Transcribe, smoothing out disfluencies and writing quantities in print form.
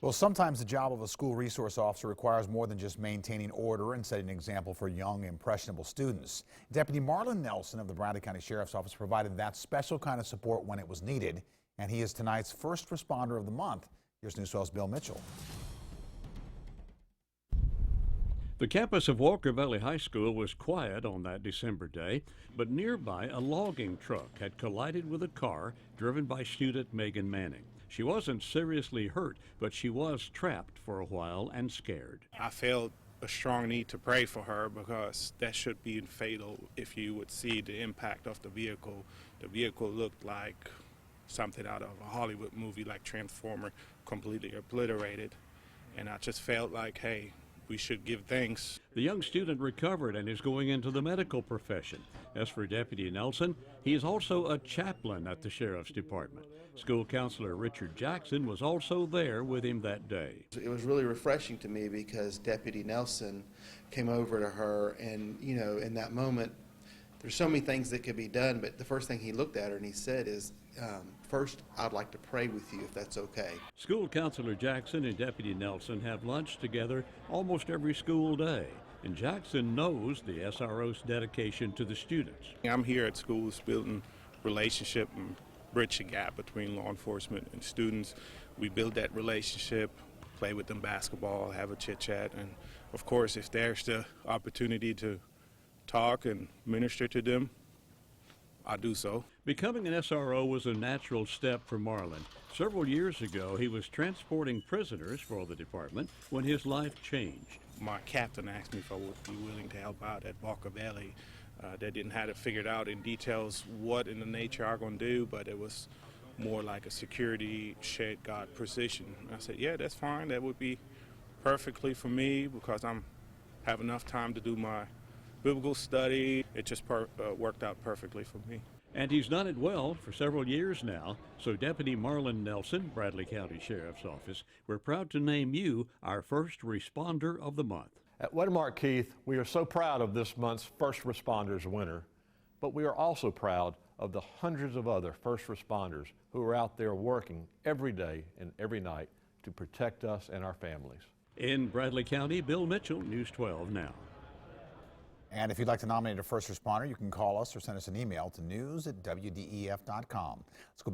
Well, sometimes the job of a school resource officer requires more than just maintaining order and setting an example for young, impressionable students. Deputy Marlon Nelson of the Bradley County Sheriff's Office provided that special kind of support when it was needed, and he is tonight's first responder of the month. Here's News 12's Bill Mitchell. The campus of Walker Valley High School was quiet on that December day, but nearby a logging truck had collided with a car driven by student Megan Manning. She wasn't seriously hurt, but she was trapped for a while and scared. I felt a strong need to pray for her because that should be fatal. If you would see the impact of the vehicle looked like something out of a Hollywood movie like Transformer, completely obliterated. And I just felt like, hey, we should give thanks. The young student recovered and is going into the medical profession. As for Deputy Nelson, he is also a chaplain at the Sheriff's Department. School counselor Richard Jackson was also there with him that day. It was really refreshing to me because Deputy Nelson came over to her, and in that moment, there's so many things that could be done, but the first thing he looked at her and he said is, first, I'd like to pray with you if that's okay. School counselor Jackson and Deputy Nelson have lunch together almost every school day, and Jackson knows the SRO's dedication to the students. I'm here at schools building relationship and bridge the gap between law enforcement and students. We build that relationship, play with them basketball, have a chit chat, and of course if there's the opportunity to talk and minister to them, I do so. Becoming an SRO was a natural step for Marlon. Several years ago, he was transporting prisoners for the department when his life changed. My captain asked me if I would be willing to help out at Walker Valley. They didn't have it figured out in details what in the nature I'm going to do, but it was more like a security shed guard position. And I said, yeah, that's fine. That would be perfectly for me because I have enough time to do my biblical study. It just worked out perfectly for me. And he's done it well for several years now. So Deputy Marlon Nelson, Bradley County Sheriff's Office, we're proud to name you our first responder of the month. At Wedmark, Keith, we are so proud of this month's First Responders winner, but we are also proud of the hundreds of other first responders who are out there working every day and every night to protect us and our families. In Bradley County, Bill Mitchell, News 12 Now. And if you'd like to nominate a first responder, you can call us or send us an email to news@wdef.com. Let's go back.